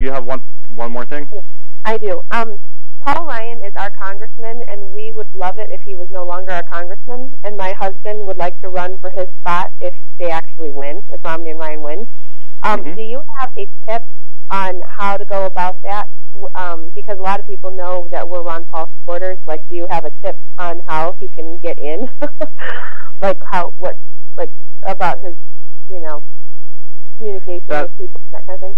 You have one more thing? I do. Paul Ryan is our congressman, and we would love it if he was no longer our congressman. And my husband would like to run for his spot if they actually win, if Romney and Ryan win. Do you have a tip on how to go about that? Because a lot of people know that we're Ron Paul supporters. Like, do you have a tip on how he can get in? About his, communication with people, that kind of thing?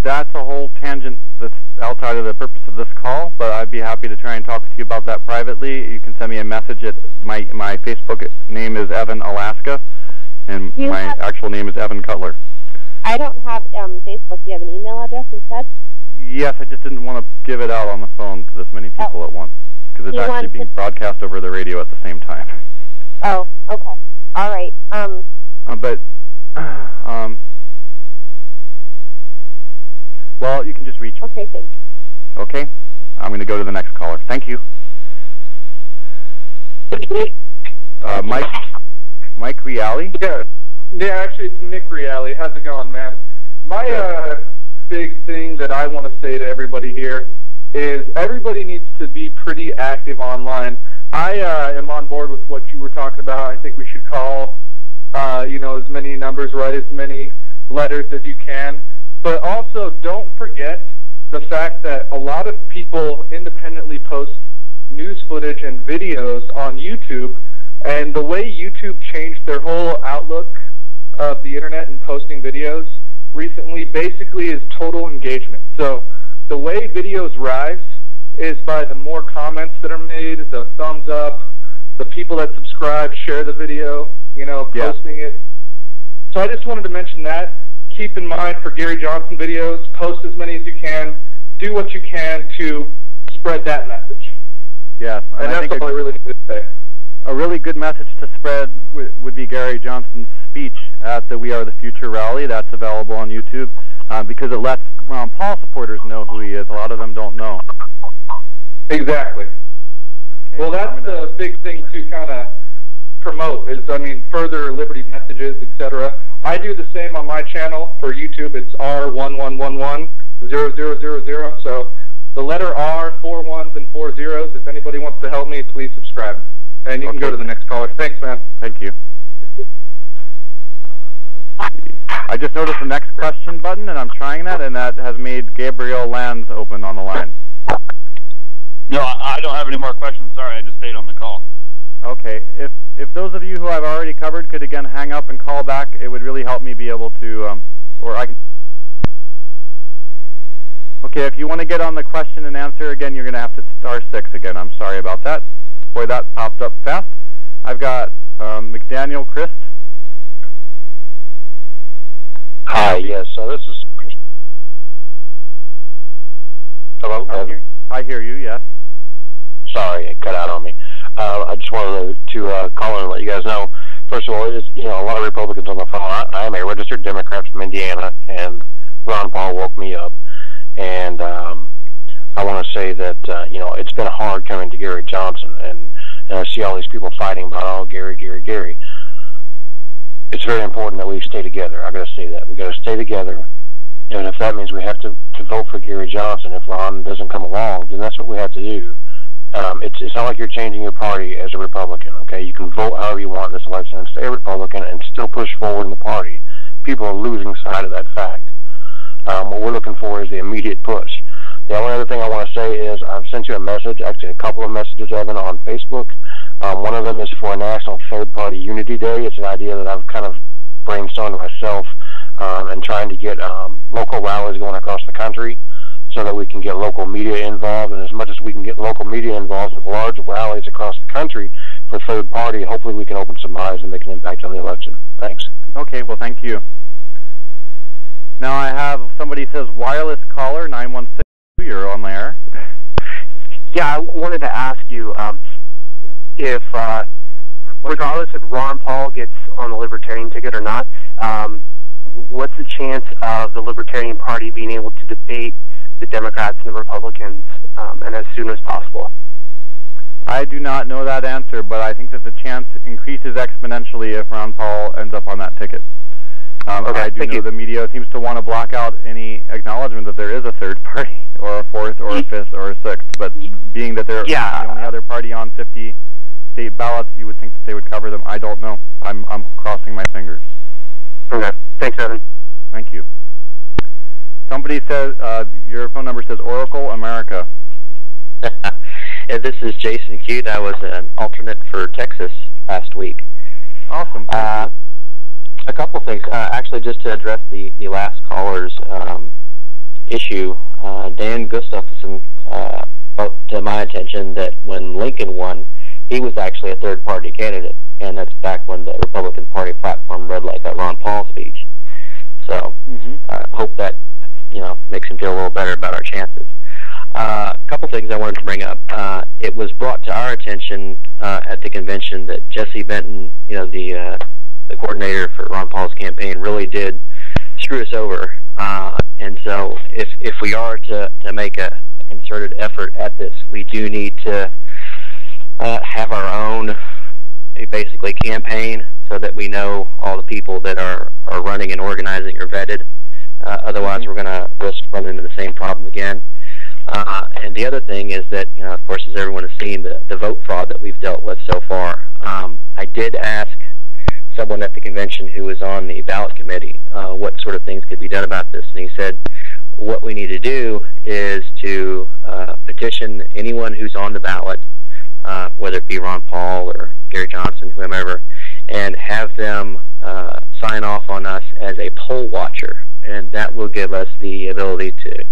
That's a whole tangent that's outside of the purpose of this call, but I'd be happy to try and talk to you about that privately. You can send me a message at my Facebook name is Evan Alaska, and my actual name is Evan Cutler. I don't have Facebook. Do you have an email address instead? Yes, I just didn't want to give it out on the phone to this many people at once, because it's actually being broadcast over the radio at the same time. Oh, okay. All right. Well, you can just reach. Okay, thanks. Okay, I'm going to go to the next caller. Thank you. Mike Reale? Yeah, actually it's Nick Reale. How's it going, man? My big thing that I want to say to everybody here is everybody needs to be pretty active online. I am on board with what you were talking about. I think we should call, as many numbers, write as many letters as you can. But also, don't forget the fact that a lot of people independently post news footage and videos on YouTube, and the way YouTube changed their whole outlook of the internet and posting videos recently basically is total engagement. So the way videos rise is by the more comments that are made, the thumbs up, the people that subscribe, share the video, posting it. So I just wanted to mention that. Keep in mind for Gary Johnson videos, post as many as you can, do what you can to spread that message. Yes, and that's all I really need to say. A really good message to spread would be Gary Johnson's speech at the We Are the Future rally. That's available on YouTube because it lets Ron Paul supporters know who he is. A lot of them don't know. Exactly. Okay, well, that's the big thing to kind of promote is, further liberty messages, etc. I do the same on my channel for YouTube. It's R11110000. So the letter R, 4 1s and 4 zeros. If anybody wants to help me, please subscribe. And you can go to the next caller. Thanks, man. Thank you. I just noticed the next question button, and I'm trying that, and that has made Gabriel Lanz open on the line. No, I don't have any more questions. Sorry, I just stayed on the call. Okay. If those of you who I've already covered could again hang up and call back, it would really help me be able to, or I can. Okay, if you want to get on the question and answer again, you're going to have to *6 again. I'm sorry about that. Boy, that popped up fast. I've got McDaniel Christ. Hi, yes. This is Chris. Hello? I hear you, yes. Sorry, it cut out on me. I just wanted to call in and let you guys know, first of all, a lot of Republicans on the phone. I am a registered Democrat from Indiana, and Ron Paul woke me up. And I want to say that, it's been hard coming to Gary Johnson, and I see all these people fighting about, oh, Gary. It's very important that we stay together. I got to say that. We got to stay together. And if that means we have to vote for Gary Johnson, if Ron doesn't come along, then that's what we have to do. It's not like you're changing your party as a Republican, okay? You can vote however you want in this election and stay a Republican and still push forward in the party. People are losing sight of that fact. What we're looking for is the immediate push. The only other thing I want to say is I've sent you a message, actually a couple of messages, Evan, on Facebook. One of them is for a National Third Party Unity Day. It's an idea that I've kind of brainstormed myself and trying to get local rallies going across the country so that we can get local media involved. And as much as we can get local media involved with large rallies across the country for third party, hopefully we can open some eyes and make an impact on the election. Thanks. Okay, well, thank you. Now I have somebody says wireless caller 916. You're on the air. Yeah, I wanted to ask you if, regardless if Ron Paul gets on the Libertarian ticket or not, what's the chance of the Libertarian Party being able to debate the Democrats and the Republicans, and as soon as possible? I do not know that answer, but I think that the chance increases exponentially if Ron Paul ends up on that ticket. Okay, I do know the media seems to want to block out any acknowledgement that there is a third party, or a fourth, or a fifth, or a sixth. But being that they're the only other party on 50 state ballots, you would think that they would cover them. I don't know. I'm crossing my fingers. Okay. Thanks, Evan. Thank you. Somebody says your phone number says Oracle America. Yeah, this is Jason Cute. I was an alternate for Texas last week. Awesome. Thank you. A couple things. Actually, just to address the last caller's issue, Dan Gustafson brought to my attention that when Lincoln won, he was actually a third-party candidate, and that's back when the Republican Party platform read like a Ron Paul speech. So I hope that makes him feel a little better about our chances. A couple things I wanted to bring up. It was brought to our attention at the convention that Jesse Benton, the coordinator for Ron Paul's campaign, really did screw us over. And so if we are to make a concerted effort at this, we do need to have our own basically campaign so that we know all the people that are running and organizing are vetted. Otherwise, we're going to risk running into the same problem again. And the other thing is that, of course, as everyone has seen, the vote fraud that we've dealt with so far. I did ask someone at the convention who was on the ballot committee what sort of things could be done about this, and he said what we need to do is to petition anyone who's on the ballot, whether it be Ron Paul or Gary Johnson, whomever, and have them sign off on us as a poll watcher, and that will give us the ability to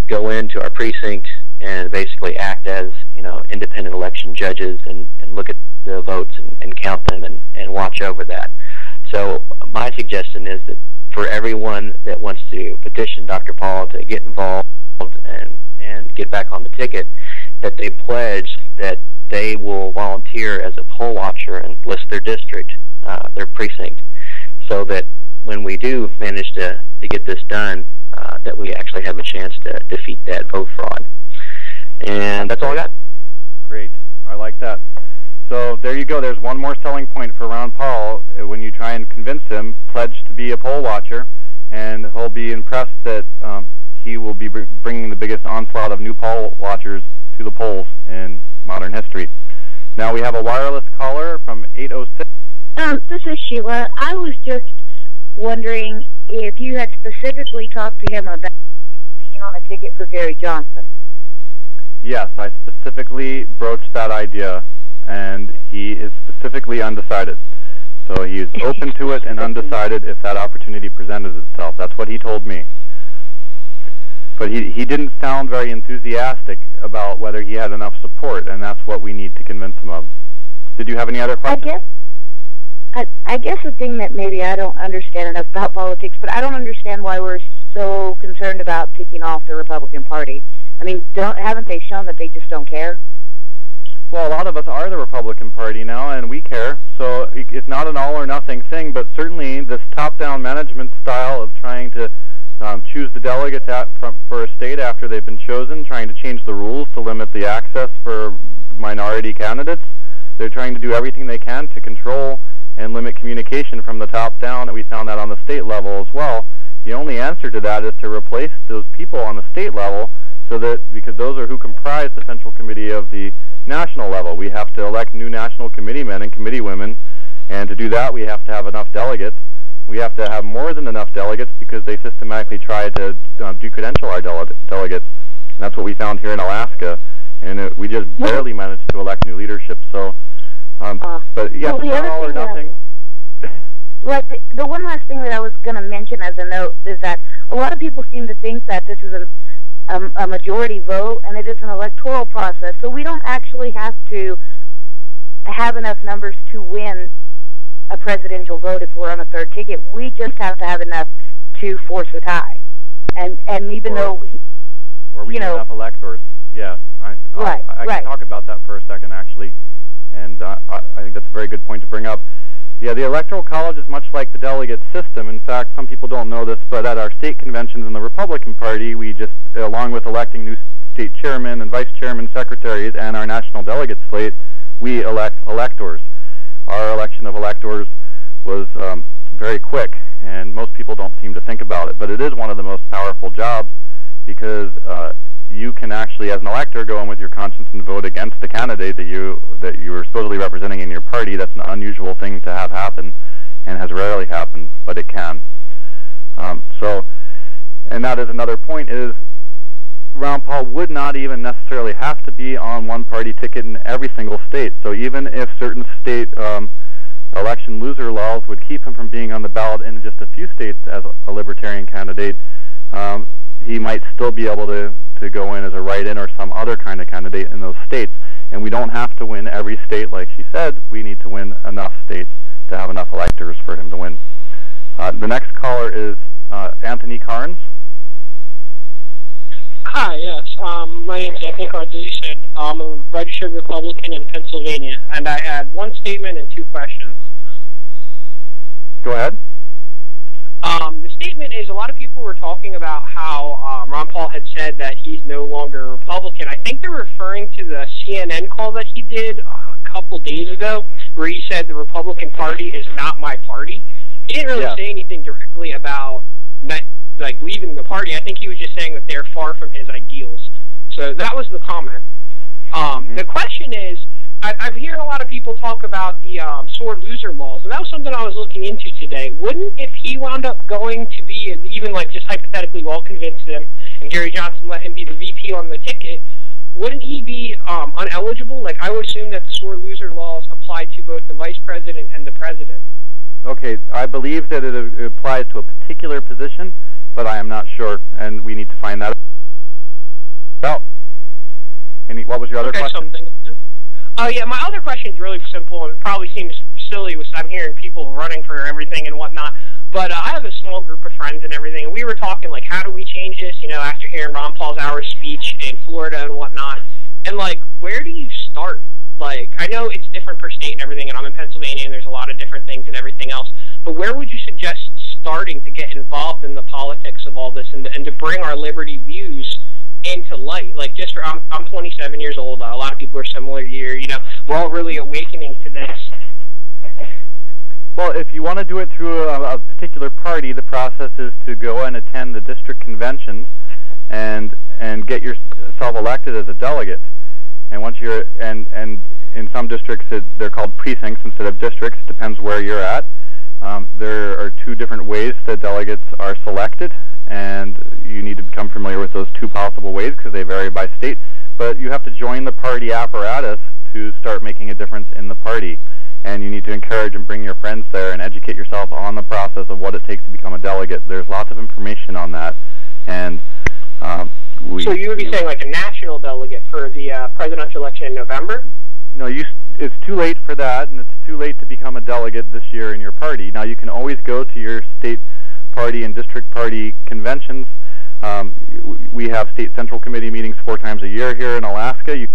go into our precinct and basically act as independent election judges and look at the votes and count them and watch over that. So my suggestion is that for everyone that wants to petition Dr. Paul to get involved and get back on the ticket, that they pledge that they will volunteer as a poll watcher and list their district, their precinct, so that when we do manage to get this done, that we actually have a chance to defeat that vote fraud. And that's all I got. Great. I like that. So there you go. There's one more selling point for Ron Paul. When you try and convince him, pledge to be a poll watcher, and he'll be impressed that he will be bringing the biggest onslaught of new poll watchers to the polls in modern history. Now we have a wireless caller from 806. This is Sheila. I was just wondering if you had specifically talked to him about being on a ticket for Gary Johnson. Yes, I specifically broached that idea, and he is specifically undecided. So he is open to it and undecided if that opportunity presented itself. That's what he told me. But he didn't sound very enthusiastic about whether he had enough support, and that's what we need to convince him of. Did you have any other questions? I guess the thing that maybe I don't understand enough about politics, but I don't understand why we're so concerned about taking off the Republican Party. I mean, haven't they shown that they just don't care? Well, a lot of us are the Republican Party now, and we care. So it's not an all-or-nothing thing, but certainly this top-down management style of trying to choose the delegates for a state after they've been chosen, trying to change the rules to limit the access for minority candidates. They're trying to do everything they can to control and limit communication from the top down, and we found that on the state level as well. The only answer to that is to replace those people on the state level, so that, because those are who comprise the Central Committee of the national level. We have to elect new national committee men and committee women, and to do that we have to have enough delegates. We have to have more than enough delegates because they systematically try to decredential our delegates. And that's what we found here in Alaska, and we just barely managed to elect new leadership. So, but yeah, it's not all or nothing. Right. The one last thing that I was going to mention as a note is that a lot of people seem to think that this is a majority vote, and it is an electoral process. So we don't actually have to have enough numbers to win a presidential vote if we're on a third ticket. We just have to have enough to force a tie. And even though... Or we need enough electors. Yes. I can talk about that for a second, actually. And I think that's a very good point to bring up. Yeah, the Electoral College is much like the delegate system. In fact, some people don't know this, but at our state conventions in the Republican Party, we just, along with electing new state chairmen and vice chairmen, secretaries, and our national delegate slate, we elect electors. Our election of electors was very very quick, and most people don't seem to think about it. But it is one of the most powerful jobs because you can actually, as an elector, go in with your conscience and vote against the candidate that you are supposedly representing in your party. That's an unusual thing to have happen, and has rarely happened, but it can. And that is another point, is Ron Paul would not even necessarily have to be on one party ticket in every single state. So even if certain state election loser laws would keep him from being on the ballot in just a few states as a Libertarian candidate, he might still be able to go in as a write-in or some other kind of candidate in those states. And we don't have to win every state, like she said. We need to win enough states to have enough electors for him to win. The next caller is Anthony Carnes. Hi, yes. My name is Anthony Carnes, as you said. I'm a registered Republican in Pennsylvania, and I had one statement and two questions. Go ahead. The statement is, a lot of people were talking about how Ron Paul had said that he's no longer a Republican. I think they're referring to the CNN call that he did a couple days ago, where he said the Republican Party is not my party. He didn't really say anything directly about like leaving the party. I think he was just saying that they're far from his ideals. So that was the comment. The question is, I've heard a lot of people talk about the sore loser laws, and that was something I was looking into today. Wouldn't, if he wound up going to be, even like just hypothetically, we all convinced him, and Gary Johnson let him be the VP on the ticket, wouldn't he be uneligible? Like, I would assume that the sore loser laws apply to both the vice president and the president. Okay, I believe that it applies to a particular position, but I am not sure, and we need to find that out. What was your other question? Yeah, my other question is really simple, and it probably seems silly with I'm hearing people running for everything and whatnot, but I have a small group of friends and everything, and we were talking, like, how do we change this, you know, after hearing Ron Paul's hour speech in Florida and whatnot, and, like, where do you start? Like, I know it's different per state and everything, and I'm in Pennsylvania, and there's a lot of different things and everything else, but where would you suggest starting to get involved in the politics of all this and to bring our liberty views into light? Like, just for, I'm 27 years old, a lot of people are similar to you, you know, we're all really awakening to this. Well, if you want to do it through a particular party, the process is to go and attend the district conventions and get yourself elected as a delegate. And once you're, and in some districts they're called precincts instead of districts, depends where you're at. There are two different ways that delegates are selected, and you need to become familiar with those two possible ways because they vary by state. But you have to join the party apparatus to start making a difference in the party. And you need to encourage and bring your friends there and educate yourself on the process of what it takes to become a delegate. There's lots of information on that. And so you would be saying like a national delegate for the presidential election in November? No, it's too late for that, and it's too late to become a delegate this year in your party. Now, you can always go to your state party and district party conventions. We have state central committee meetings 4 times a year here in Alaska. You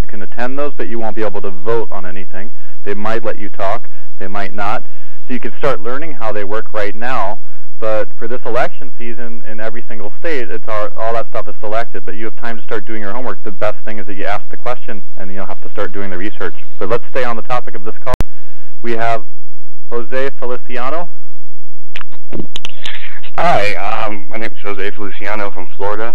can attend those, but you won't be able to vote on anything. They might let you talk. They might not. So you can start learning how they work right now. But for this election season in every single state, it's all that stuff is selected. But you have time to start doing your homework. The best thing is that you ask the question, and you'll have to start doing the research. But let's stay on the topic of this call. We have Jose Feliciano. Hi, my name is Jose Feliciano from Florida.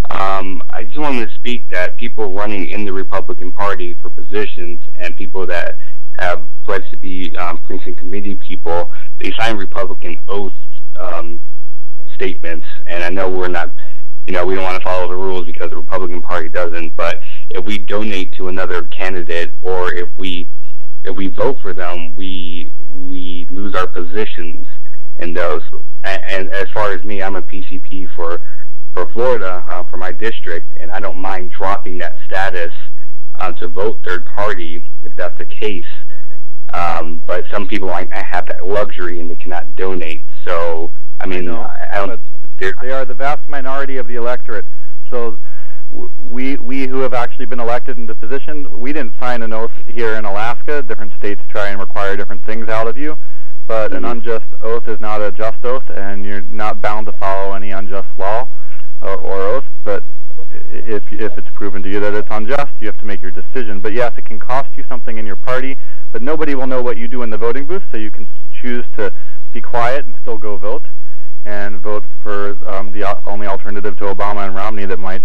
I just wanted to speak that people running in the Republican Party for positions and people that have pledged to be precinct committee people, they sign Republican oath statements, and I know we're not, we don't want to follow the rules because the Republican Party doesn't, but if we donate to another candidate or if we vote for them, we lose our positions in those. And as far as me, I'm a PCP for Florida, for my district, and I don't mind dropping that status to vote third party if that's the case. But some people I have that luxury and they cannot donate. So I mean, I don't. They are the vast minority of the electorate. So we who have actually been elected into position, we didn't sign an oath here in Alaska. Different states try and require different things out of you. But an unjust oath is not a just oath, and you're not bound to follow any unjust law or oath. But if it's proven to you that it's unjust, you have to make your decision. But yes, it can cost you something in your party, but nobody will know what you do in the voting booth, so you can choose to be quiet and still go vote, and vote for the only alternative to Obama and Romney that might